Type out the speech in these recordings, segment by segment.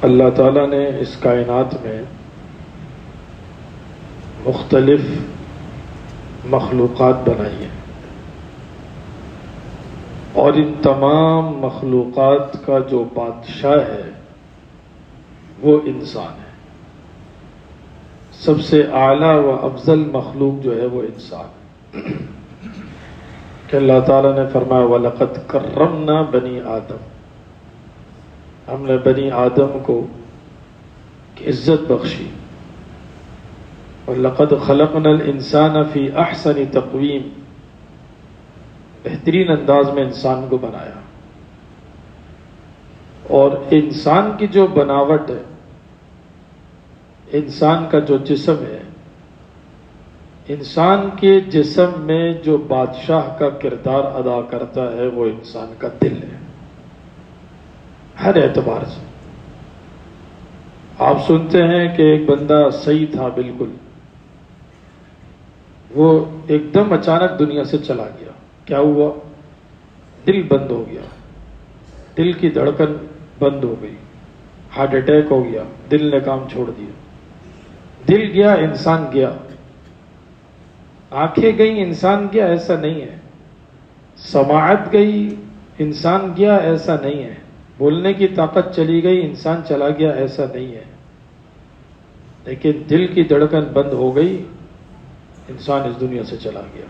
اللہ تعالیٰ نے اس کائنات میں مختلف مخلوقات بنائی ہیں، اور ان تمام مخلوقات کا جو بادشاہ ہے وہ انسان ہے۔ سب سے اعلیٰ و افضل مخلوق جو ہے وہ انسان ہے، کہ اللہ تعالیٰ نے فرمایا وَلَقَدْ كَرَّمْنَا بَنِي آدم، ہم نے بنی آدم کو عزت بخشی، وَلَقَدْ خَلَقْنَا الْإِنسَانَ فِي أَحْسَنِ تَقْوِيمٍ، بہترین انداز میں انسان کو بنایا۔ اور انسان کی جو بناوٹ ہے، انسان کا جو جسم ہے، انسان کے جسم میں جو بادشاہ کا کردار ادا کرتا ہے وہ انسان کا دل ہے، ہر اعتبار سے۔ آپ سنتے ہیں کہ ایک بندہ صحیح تھا بالکل، وہ ایک دم اچانک دنیا سے چلا گیا، کیا ہوا؟ دل بند ہو گیا، دل کی دھڑکن بند ہو گئی، ہارٹ اٹیک ہو گیا، دل نے کام چھوڑ دیا۔ دل گیا، انسان گیا، آنکھیں گئی، انسان گیا، ایسا نہیں ہے۔ سماعت گئی، انسان گیا، ایسا نہیں ہے۔ بولنے کی طاقت چلی گئی، انسان چلا گیا، ایسا نہیں ہے۔ لیکن دل کی دھڑکن بند ہو گئی، انسان اس دنیا سے چلا گیا۔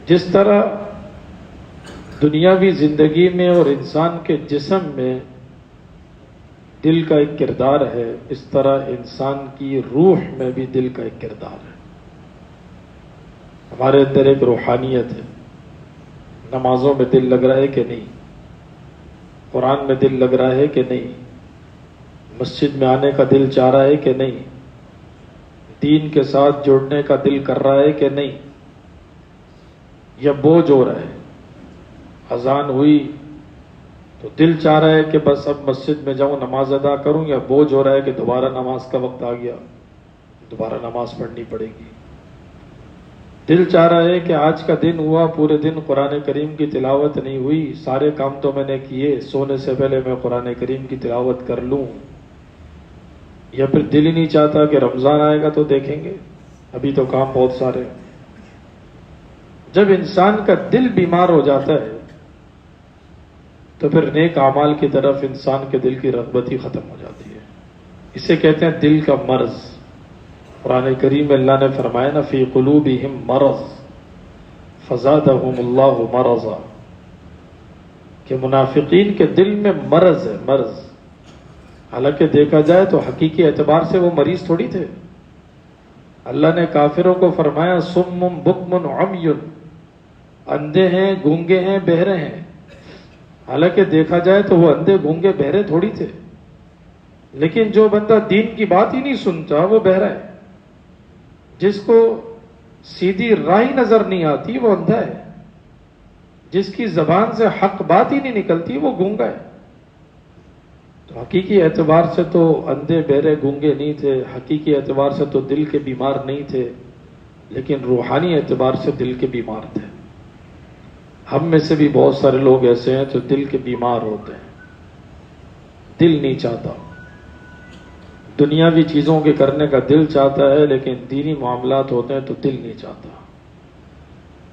جس طرح دنیاوی زندگی میں اور انسان کے جسم میں دل کا ایک کردار ہے، اس طرح انسان کی روح میں بھی دل کا ایک کردار ہے۔ ہمارے اندر ایک روحانیت ہے۔ نمازوں میں دل لگ رہا ہے کہ نہیں؟ قرآن میں دل لگ رہا ہے کہ نہیں؟ مسجد میں آنے کا دل چاہ رہا ہے کہ نہیں؟ دین کے ساتھ جڑنے کا دل کر رہا ہے کہ نہیں؟ یا بوجھ ہو رہا ہے؟ اذان ہوئی تو دل چاہ رہا ہے کہ بس اب مسجد میں جاؤں، نماز ادا کروں، یا بوجھ ہو رہا ہے کہ دوبارہ نماز کا وقت آ گیا، دوبارہ نماز پڑھنی پڑے گی؟ دل چاہ رہا ہے کہ آج کا دن ہوا، پورے دن قرآن کریم کی تلاوت نہیں ہوئی، سارے کام تو میں نے کیے، سونے سے پہلے میں قرآن کریم کی تلاوت کر لوں۔ یا پھر دل ہی نہیں چاہتا کہ رمضان آئے گا تو دیکھیں گے، ابھی تو کام بہت سارے ہیں۔ جب انسان کا دل بیمار ہو جاتا ہے تو پھر نیک اعمال کی طرف انسان کے دل کی رغبت ہی ختم ہو جاتی ہے۔ اسے کہتے ہیں دل کا مرض۔ قرآن کریم میں اللہ نے فرمایا نا فی قلوبہم مرض فزادہم اللہ مرضا، کہ منافقین کے دل میں مرض ہے، مرض۔ حالانکہ دیکھا جائے تو حقیقی اعتبار سے وہ مریض تھوڑی تھے۔ اللہ نے کافروں کو فرمایا صم بکم عمی، اندھے ہیں، گونگے ہیں، بہرے ہیں۔ حالانکہ دیکھا جائے تو وہ اندھے، گونگے، بہرے تھوڑی تھے، لیکن جو بندہ دین کی بات ہی نہیں سنتا وہ بہرا ہے۔ جس کو سیدھی راہ ہی نظر نہیں آتی وہ اندھا ہے، جس کی زبان سے حق بات ہی نہیں نکلتی وہ گونگا ہے۔ تو حقیقی اعتبار سے تو اندھے، بہرے، گونگے نہیں تھے، حقیقی اعتبار سے تو دل کے بیمار نہیں تھے، لیکن روحانی اعتبار سے دل کے بیمار تھے۔ ہم میں سے بھی بہت سارے لوگ ایسے ہیں جو دل کے بیمار ہوتے ہیں، دل نہیں چاہتا، دنیاوی چیزوں کے کرنے کا دل چاہتا ہے، لیکن دینی معاملات ہوتے ہیں تو دل نہیں چاہتا۔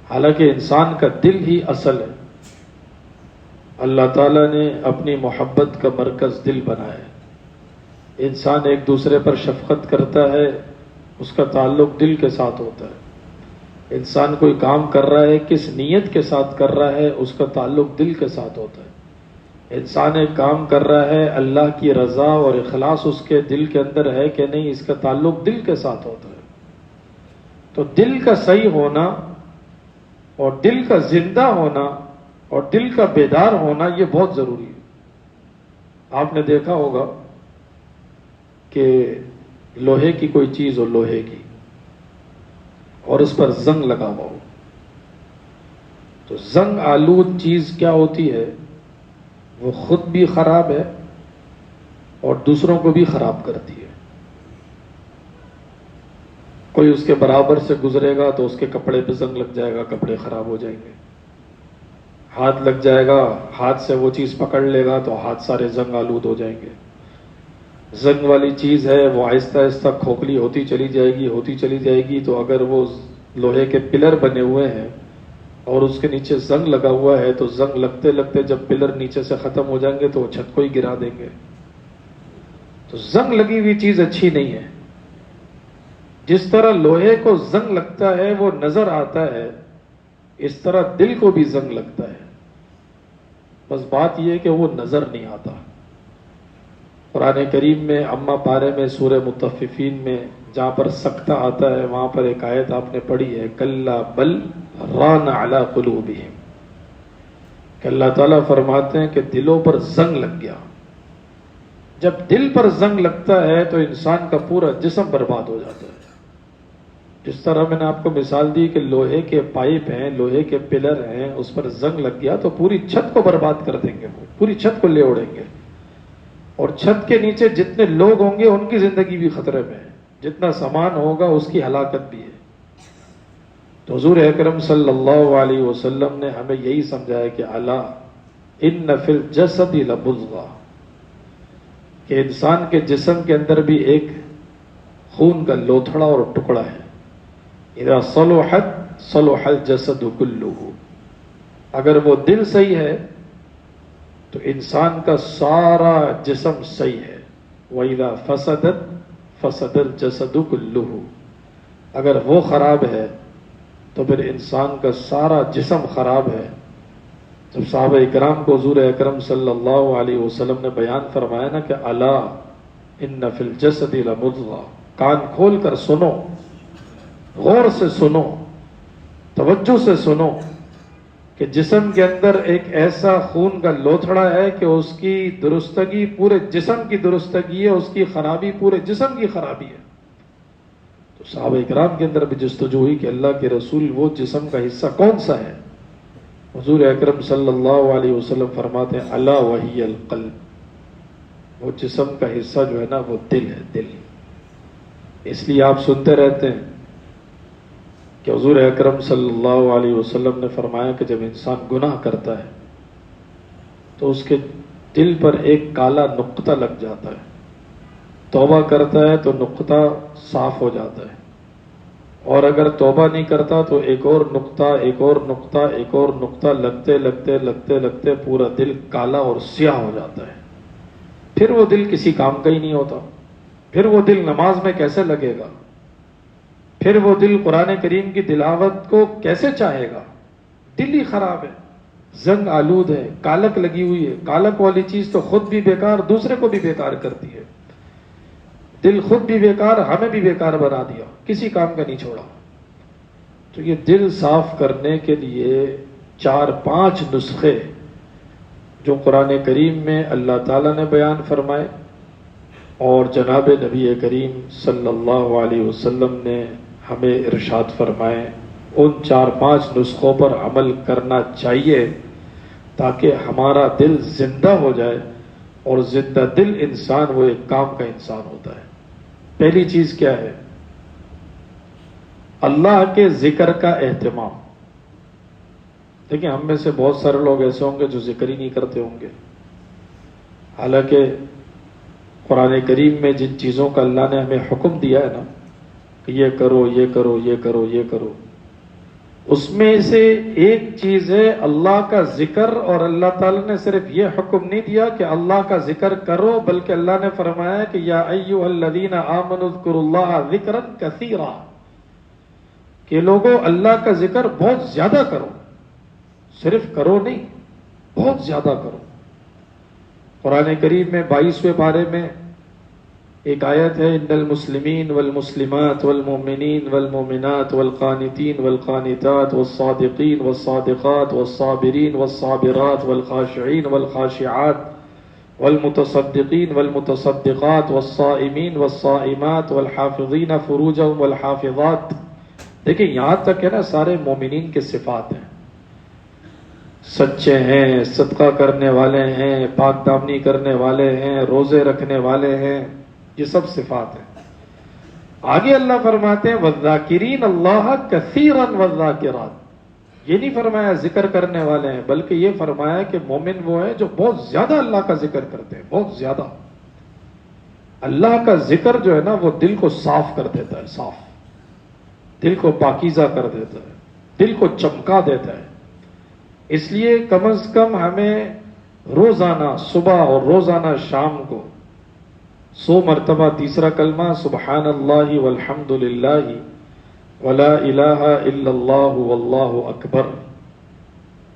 حالانکہ انسان کا دل ہی اصل ہے۔ اللہ تعالیٰ نے اپنی محبت کا مرکز دل بنایا ہے۔ انسان ایک دوسرے پر شفقت کرتا ہے، اس کا تعلق دل کے ساتھ ہوتا ہے۔ انسان کوئی کام کر رہا ہے، کس نیت کے ساتھ کر رہا ہے، اس کا تعلق دل کے ساتھ ہوتا ہے۔ انسان ایک کام کر رہا ہے، اللہ کی رضا اور اخلاص اس کے دل کے اندر ہے کہ نہیں، اس کا تعلق دل کے ساتھ ہوتا ہے۔ تو دل کا صحیح ہونا اور دل کا زندہ ہونا اور دل کا بیدار ہونا یہ بہت ضروری ہے۔ آپ نے دیکھا ہوگا کہ لوہے کی کوئی چیز ہو، لوہے کی، اور اس پر زنگ لگا ہوا ہو، تو زنگ آلود چیز کیا ہوتی ہے؟ وہ خود بھی خراب ہے اور دوسروں کو بھی خراب کرتی ہے۔ کوئی اس کے برابر سے گزرے گا تو اس کے کپڑے پہ زنگ لگ جائے گا، کپڑے خراب ہو جائیں گے۔ ہاتھ لگ جائے گا، ہاتھ سے وہ چیز پکڑ لے گا تو ہاتھ سارے زنگ آلود ہو جائیں گے۔ زنگ والی چیز ہے وہ آہستہ آہستہ کھوکھلی ہوتی چلی جائے گی، تو اگر وہ لوہے کے پلر بنے ہوئے ہیں اور اس کے نیچے زنگ لگا ہوا ہے تو زنگ لگتے لگتے جب پلر نیچے سے ختم ہو جائیں گے تو وہ چھت کو ہی گرا دیں گے۔ تو زنگ لگی ہوئی چیز اچھی نہیں ہے۔ جس طرح لوہے کو زنگ لگتا ہے وہ نظر آتا ہے، اس طرح دل کو بھی زنگ لگتا ہے، بس بات یہ ہے کہ وہ نظر نہیں آتا۔ قرآن کریم میں اما پارے میں سورہ مطففین میں جہاں پر سکتہ آتا ہے وہاں پر ایک آیت آپ نے پڑھی ہے، کلا بل ران علی قلوبہم، کہ اللہ تعالیٰ فرماتے ہیں کہ دلوں پر زنگ لگ گیا۔ جب دل پر زنگ لگتا ہے تو انسان کا پورا جسم برباد ہو جاتا ہے۔ جس طرح میں نے آپ کو مثال دی کہ لوہے کے پائپ ہیں، لوہے کے پلر ہیں، اس پر زنگ لگ گیا تو پوری چھت کو برباد کر دیں گے، وہ پوری چھت کو لے اڑیں گے، اور چھت کے نیچے جتنے لوگ ہوں گے ان کی زندگی بھی خطرے میں ہے، جتنا سامان ہوگا اس کی ہلاکت بھی ہے۔ تو حضور اکرم صلی اللہ علیہ وسلم نے ہمیں یہی سمجھایا کہ الا ان فی الجسد لمضغہ، کہ انسان کے جسم کے اندر بھی ایک خون کا لوتھڑا اور ٹکڑا ہے، اذا صلحت صلح الجسد کلہ، اگر وہ دل صحیح ہے تو انسان کا سارا جسم صحیح ہے، وَإِذَا فَسَدَتْ فَسَدَ الْجَسَدُ كُلُّهُ، اگر وہ خراب ہے تو پھر انسان کا سارا جسم خراب ہے۔ جب صحابہ اکرام کو حضور اکرم صلی اللہ علیہ وسلم نے بیان فرمایا نا کہ الا ان فی الجسد لمضغہ، کان کھول کر سنو، غور سے سنو، توجہ سے سنو، کہ جسم کے اندر ایک ایسا خون کا لوتھڑا ہے کہ اس کی درستگی پورے جسم کی درستگی ہے، اس کی خرابی پورے جسم کی خرابی ہے۔ تو صحابہ اکرام کے اندر بھی جستجو ہوئی کہ اللہ کے رسول وہ جسم کا حصہ کون سا ہے؟ حضور اکرم صلی اللہ علیہ وسلم فرماتے ہیں الا وہی القلب، وہ جسم کا حصہ جو ہے نا وہ دل ہے، دل۔ اس لیے آپ سنتے رہتے ہیں کہ حضور اکرم صلی اللہ علیہ وسلم نے فرمایا کہ جب انسان گناہ کرتا ہے تو اس کے دل پر ایک کالا نقطہ لگ جاتا ہے، توبہ کرتا ہے تو نقطہ صاف ہو جاتا ہے، اور اگر توبہ نہیں کرتا تو ایک اور نقطہ، ایک اور نقطہ، ایک اور نقطہ لگتے لگتے لگتے لگتے پورا دل کالا اور سیاہ ہو جاتا ہے۔ پھر وہ دل کسی کام کا ہی نہیں ہوتا، پھر وہ دل نماز میں کیسے لگے گا، پھر وہ دل قرآن کریم کی تلاوت کو کیسے چاہے گا؟ دل ہی خراب ہے، زنگ آلود ہے، کالک لگی ہوئی ہے۔ کالک والی چیز تو خود بھی بیکار، دوسرے کو بھی بیکار کرتی ہے۔ دل خود بھی بیکار، ہمیں بھی بیکار بنا دیا، کسی کام کا نہیں چھوڑا۔ تو یہ دل صاف کرنے کے لیے 4-5 نسخے جو قرآن کریم میں اللہ تعالیٰ نے بیان فرمائے اور جناب نبی کریم صلی اللہ علیہ وسلم نے ہمیں ارشاد فرمائے، ان 4-5 نسخوں پر عمل کرنا چاہیے تاکہ ہمارا دل زندہ ہو جائے، اور زندہ دل انسان وہ ایک کام کا انسان ہوتا ہے۔ پہلی چیز کیا ہے؟ اللہ کے ذکر کا اہتمام۔ دیکھیں ہم میں سے بہت سارے لوگ ایسے ہوں گے جو ذکر ہی نہیں کرتے ہوں گے، حالانکہ قرآن کریم میں جن چیزوں کا اللہ نے ہمیں حکم دیا ہے نا کہ یہ کرو، یہ کرو، یہ کرو، یہ کرو، اس میں سے ایک چیز ہے اللہ کا ذکر، اور اللہ تعالیٰ نے صرف یہ حکم نہیں دیا کہ اللہ کا ذکر کرو، بلکہ اللہ نے فرمایا کہ یا ایھا الذین آمنوا اذکروا اللہ ذکرا کثیرا، کہ لوگوں اللہ کا ذکر بہت زیادہ کرو، صرف کرو نہیں، بہت زیادہ کرو۔ قرآن کریم میں 22ویں پارے میں ایک آیت ہے، ان المسلمین والمسلمات والمؤمنین والمؤمنات والقانتین والقانتات والصادقین والصادقات والصابرین والصابرات والخاشعین والخاشعات والمتصدقین والمتصدقات والصائمین والصائمات والحافظین فروجهم والحافظات۔ دیکھیں یہاں تک ہے نا سارے مومنین کے صفات ہیں، سچے ہیں، صدقہ کرنے والے ہیں، پاک دامنی کرنے والے ہیں، روزے رکھنے والے ہیں، یہ سب صفات ہیں۔ آگے اللہ فرماتے ہیں وَالذَّاكِرِينَ اللَّهَ كَثِيرًا وَالذَّاكِرَاتِ، یہ نہیں فرمایا ذکر کرنے والے ہیں، بلکہ یہ فرمایا کہ مومن وہ ہیں جو بہت زیادہ اللہ کا ذکر کرتے ہیں، بہت زیادہ۔ اللہ کا ذکر جو ہے نا وہ دل کو صاف کر دیتا ہے، صاف، دل کو پاکیزہ کر دیتا ہے، دل کو چمکا دیتا ہے۔ اس لیے کم از کم ہمیں روزانہ صبح اور روزانہ شام کو 100 مرتبہ تیسرا کلمہ سبحان اللہ والحمد للہ ولا الہ الا اللہ واللہ اکبر،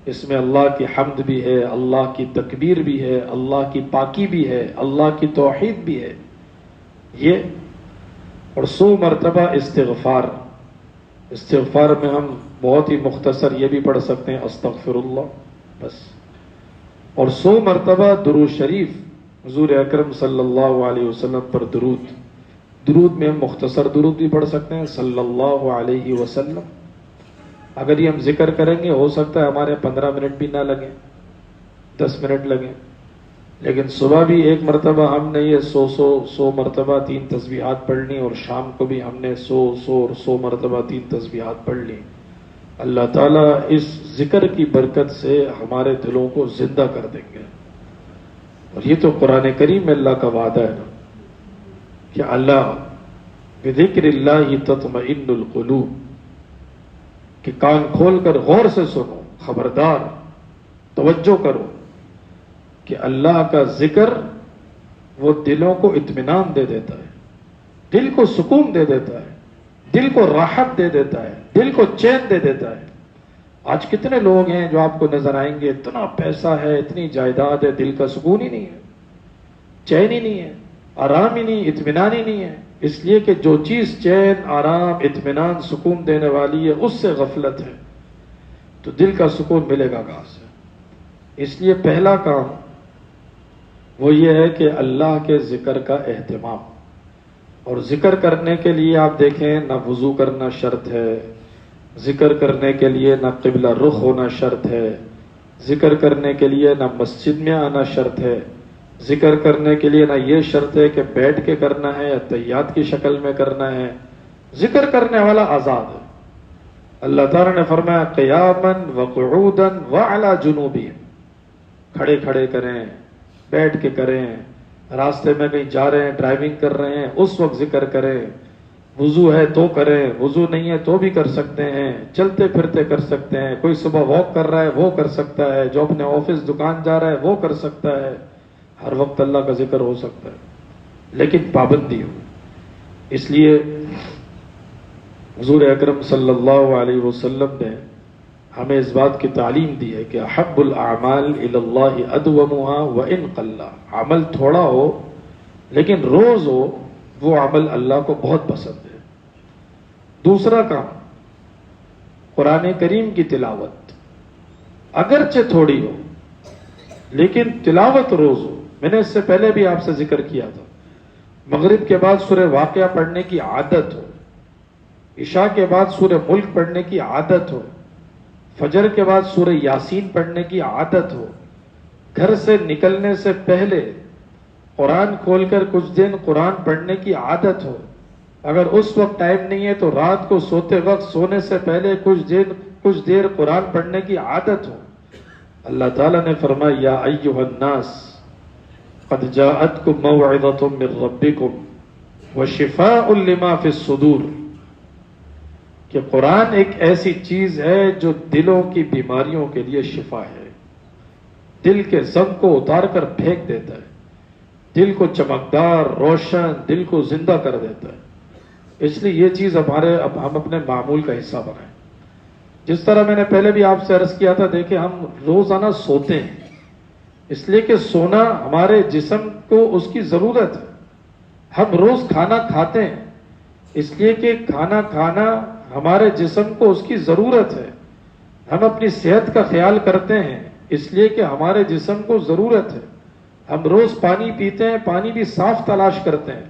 اس میں اللہ کی حمد بھی ہے، اللہ کی تکبیر بھی ہے، اللہ کی پاکی بھی ہے، اللہ کی توحید بھی ہے، یہ اور 100 مرتبہ استغفار۔ استغفار میں ہم بہت ہی مختصر یہ بھی پڑھ سکتے ہیں استغفر اللہ بس، اور 100 مرتبہ درود شریف حضور اکرم صلی اللہ علیہ وسلم پر درود۔ درود میں ہم مختصر درود بھی پڑھ سکتے ہیں صلی اللہ علیہ وسلم۔ اگر یہ ہم ذکر کریں گے ہو سکتا ہے ہمارے 15 منٹ بھی نہ لگیں، 10 منٹ لگیں، لیکن صبح بھی ایک مرتبہ ہم نے یہ 100 مرتبہ 3 تسبیحات پڑھ لی، اور شام کو بھی ہم نے 100 مرتبہ 3 تسبیحات پڑھ لی۔ اللہ تعالیٰ اس ذکر کی برکت سے ہمارے دلوں کو زندہ کر دیں گے، اور یہ تو قرآن کریم میں اللہ کا وعدہ ہے نا کہ اللہ بذکر اللہ تطمئن القلوب، کہ کان کھول کر غور سے سنو، خبردار توجہ کرو کہ اللہ کا ذکر وہ دلوں کو اطمینان دے دیتا ہے، دل کو سکون دے دیتا ہے، دل کو راحت دے دیتا ہے، دل کو چین دے دیتا ہے۔ آج کتنے لوگ ہیں جو آپ کو نظر آئیں گے اتنا پیسہ ہے، اتنی جائیداد ہے، دل کا سکون ہی نہیں ہے، چین ہی نہیں ہے، آرام ہی نہیں، اطمینان ہی نہیں ہے، اس لیے کہ جو چیز چین، آرام، اطمینان، سکون دینے والی ہے اس سے غفلت ہے، تو دل کا سکون ملے گا کہاں سے؟ اس لیے پہلا کام وہ یہ ہے کہ اللہ کے ذکر کا اہتمام، اور ذکر کرنے کے لیے آپ دیکھیں نہ وضو کرنا شرط ہے، ذکر کرنے کے لیے نہ قبلہ رخ ہونا شرط ہے، ذکر کرنے کے لیے نہ مسجد میں آنا شرط ہے، ذکر کرنے کے لیے نہ یہ شرط ہے کہ بیٹھ کے کرنا ہے یا تحیات کی شکل میں کرنا ہے، ذکر کرنے والا آزاد ہے۔ اللہ تعالیٰ نے فرمایا قیاما وقعودا وعلی جنوبہم، کھڑے کھڑے کریں، بیٹھ کے کریں، راستے میں کہیں جا رہے ہیں، ڈرائیونگ کر رہے ہیں اس وقت ذکر کریں، وضو ہے تو کریں، وضو نہیں ہے تو بھی کر سکتے ہیں، چلتے پھرتے کر سکتے ہیں، کوئی صبح واک کر رہا ہے وہ کر سکتا ہے، جو اپنے آفس دکان جا رہا ہے وہ کر سکتا ہے، ہر وقت اللہ کا ذکر ہو سکتا ہے، لیکن پابندی ہو۔ اس لیے حضور اکرم صلی اللہ علیہ وسلم نے ہمیں اس بات کی تعلیم دی ہے کہ احب الاعمال الی اللہ ادومها وان قل، عمل تھوڑا ہو لیکن روز ہو، وہ عمل اللہ کو بہت پسند ہے۔ دوسرا کام قرآن کریم کی تلاوت، اگرچہ تھوڑی ہو لیکن تلاوت روز ہو۔ میں نے اس سے پہلے بھی آپ سے ذکر کیا تھا، مغرب کے بعد سورہ واقعہ پڑھنے کی عادت ہو، عشاء کے بعد سورہ ملک پڑھنے کی عادت ہو، فجر کے بعد سورہ یاسین پڑھنے کی عادت ہو، گھر سے نکلنے سے پہلے قرآن کھول کر کچھ دن قرآن پڑھنے کی عادت ہو، اگر اس وقت ٹائم نہیں ہے تو رات کو سوتے وقت سونے سے پہلے کچھ دیر قرآن پڑھنے کی عادت ہو۔ اللہ تعالیٰ نے فرمایا یا ایھا الناس قد جاءتکم موعظۃ من ربکم وشفاء لما فی الصدور، کہ قرآن ایک ایسی چیز ہے جو دلوں کی بیماریوں کے لیے شفا ہے، دل کے زنگ کو اتار کر پھینک دیتا ہے، دل کو چمکدار، روشن، دل کو زندہ کر دیتا ہے۔ اس لیے یہ چیز ہم اپنے معمول کا حصہ بنائیں۔ جس طرح میں نے پہلے بھی آپ سے عرض کیا تھا، دیکھیں ہم روزانہ سوتے ہیں اس لیے کہ سونا ہمارے جسم کو اس کی ضرورت ہے، ہم روز کھانا کھاتے ہیں اس لیے کہ کھانا کھانا ہمارے جسم کو اس کی ضرورت ہے، ہم اپنی صحت کا خیال کرتے ہیں اس لیے کہ ہمارے جسم کو ضرورت ہے، ہم روز پانی پیتے ہیں، پانی بھی صاف تلاش کرتے ہیں۔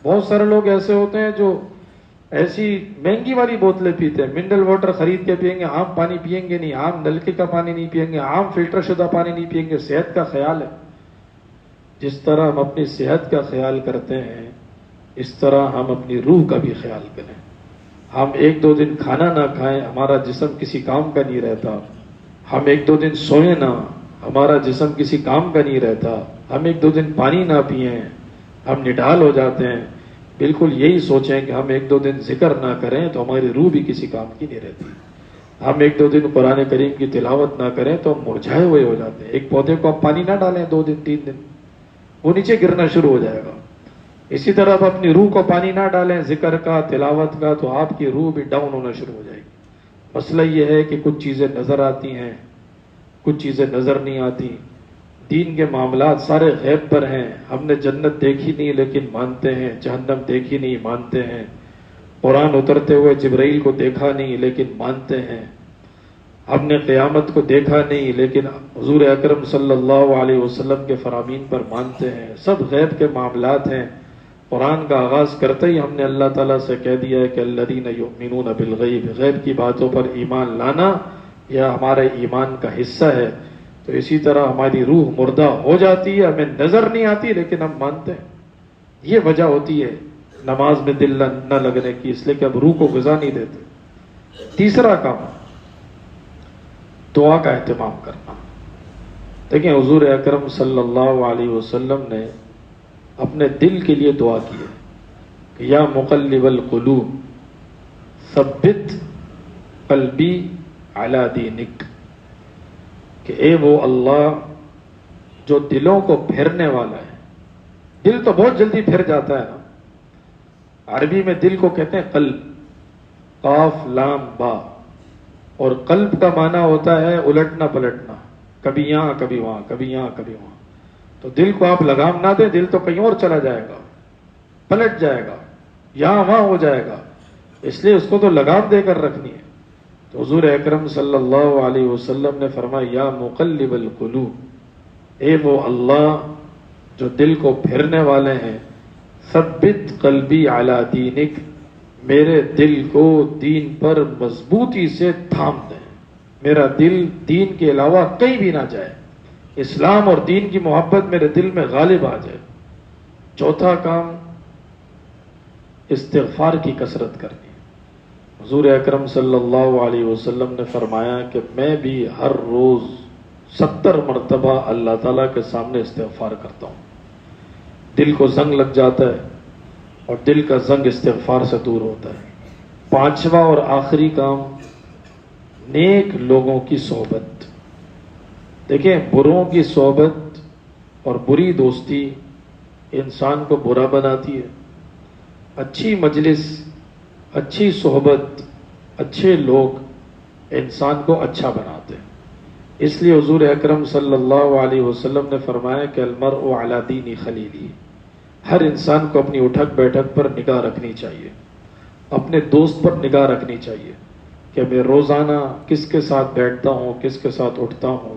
بہت سارے لوگ ایسے ہوتے ہیں جو ایسی مہنگی والی بوتلیں پیتے ہیں، منرل واٹر خرید کے پئیں گے، عام پانی پئیں گے نہیں، عام نلکے کا پانی نہیں پئیں گے، عام فلٹر شدہ پانی نہیں پئیں گے۔ صحت کا خیال ہے، جس طرح ہم اپنی صحت کا خیال کرتے ہیں اس طرح ہم اپنی روح کا بھی خیال کریں۔ ہم 1-2 دن کھانا نہ کھائیں، ہمارا جسم کسی کام کا نہیں رہتا، ہم 1-2 دن سوئیں نہ، ہمارا جسم کسی کام کا نہیں رہتا، ہم 1-2 دن پانی نہ پئیں، ہم نڈال ہو جاتے ہیں. بالکل یہی سوچیں کہ ہم ایک دو دن ذکر نہ کریں تو ہماری روح بھی کسی کام کی نہیں رہتی. ہم ایک دو دن قرآن کریم کی تلاوت نہ کریں تو ہم مرجھائے ہوئے ہو جاتے ہیں. ایک پودے کو آپ پانی نہ ڈالیں 2 دن 3 دن، وہ نیچے گرنا شروع ہو جائے گا. اسی طرح آپ اپنی روح کو پانی نہ ڈالیں ذکر کا، تلاوت کا، تو آپ کی روح بھی ڈاؤن ہونا شروع ہو جائے گی. مسئلہ یہ ہے کہ کچھ چیزیں نظر آتی ہیں، کچھ چیزیں نظر نہیں آتی. دین کے معاملات سارے غیب پر ہیں. ہم نے جنت دیکھی نہیں لیکن مانتے ہیں، جہنم دیکھی نہیں مانتے ہیں، قرآن اترتے ہوئے جبرائیل کو دیکھا نہیں لیکن مانتے ہیں، ہم نے قیامت کو دیکھا نہیں لیکن حضور اکرم صلی اللہ علیہ وسلم کے فرامین پر مانتے ہیں. سب غیب کے معاملات ہیں. قرآن کا آغاز کرتے ہی ہم نے اللہ تعالیٰ سے کہہ دیا ہے کہ الذین یؤمنون بالغیب، غیب کی باتوں پر ایمان لانا یہ ہمارے ایمان کا حصہ ہے. تو اسی طرح ہماری روح مردہ ہو جاتی ہے، ہمیں نظر نہیں آتی لیکن ہم مانتے ہیں. یہ وجہ ہوتی ہے نماز میں دل نہ لگنے کی، اس لیے کہ اب روح کو غذا نہیں دیتے. تیسرا کام دعا کا اہتمام کرنا. دیکھیں حضور اکرم صلی اللہ علیہ وسلم نے اپنے دل کے لیے دعا کی ہے کہ یا مقلب القلوب ثبت قلبی علی دینک، کہ اے وہ اللہ جو دلوں کو پھیرنے والا ہے. دل تو بہت جلدی پھر جاتا ہے نا. عربی میں دل کو کہتے ہیں قلب، قاف لام با، اور قلب کا معنی ہوتا ہے الٹنا پلٹنا، کبھی یہاں کبھی وہاں، کبھی یہاں کبھی وہاں. تو دل کو آپ لگام نہ دیں، دل تو کہیں اور چلا جائے گا، پلٹ جائے گا، یہاں وہاں ہو جائے گا. اس لیے اس کو تو لگام دے کر رکھنی ہے. تو حضور اکرم صلی اللہ علیہ وسلم نے فرمایا یا مقلب القلوب، اے وہ اللہ جو دل کو پھیرنے والے ہیں، ثبت قلبی علی دینک، میرے دل کو دین پر مضبوطی سے تھام دیں. میرا دل دین کے علاوہ کہیں بھی نہ جائے، اسلام اور دین کی محبت میرے دل میں غالب آ جائے. چوتھا کام استغفار کی کثرت کرنی. حضور اکرم صلی اللہ علیہ وسلم نے فرمایا کہ میں بھی ہر روز 70 مرتبہ اللہ تعالیٰ کے سامنے استغفار کرتا ہوں. دل کو زنگ لگ جاتا ہے اور دل کا زنگ استغفار سے دور ہوتا ہے. پانچواں اور آخری کام نیک لوگوں کی صحبت. دیکھیں بروں کی صحبت اور بری دوستی انسان کو برا بناتی ہے. اچھی مجلس، اچھی صحبت، اچھے لوگ انسان کو اچھا بناتے ہیں. اس لیے حضور اکرم صلی اللہ علیہ وسلم نے فرمایا کہ المرء علی دین خلیلہ، ہر انسان کو اپنی اٹھک بیٹھک پر نگاہ رکھنی چاہیے، اپنے دوست پر نگاہ رکھنی چاہیے کہ میں روزانہ کس کے ساتھ بیٹھتا ہوں، کس کے ساتھ اٹھتا ہوں.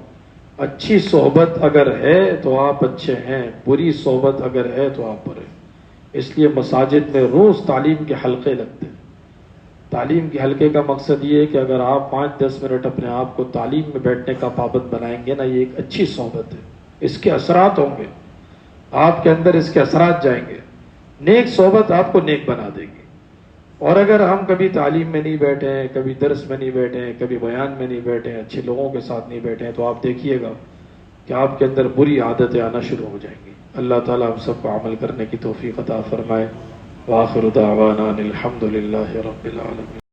اچھی صحبت اگر ہے تو آپ اچھے ہیں، بری صحبت اگر ہے تو آپ برے. اس لیے مساجد میں روز تعلیم کے حلقے لگتے ہیں. تعلیم کے حلقے کا مقصد یہ ہے کہ اگر آپ 5-10 منٹ اپنے آپ کو تعلیم میں بیٹھنے کا پابند بنائیں گے نا، یہ ایک اچھی صحبت ہے. اس کے اثرات ہوں گے، آپ کے اندر اس کے اثرات جائیں گے. نیک صحبت آپ کو نیک بنا دے گی. اور اگر ہم کبھی تعلیم میں نہیں بیٹھے ہیں، کبھی درس میں نہیں بیٹھے ہیں، کبھی بیان میں نہیں بیٹھے ہیں، اچھے لوگوں کے ساتھ نہیں بیٹھے ہیں، تو آپ دیکھیے گا کہ آپ کے اندر بری عادتیں آنا شروع ہو جائیں گی. اللہ تعالیٰ ہم سب کو عمل کرنے کی توفیق عطا فرمائے. وآخر دعوانا الحمد للہ رب العالمین.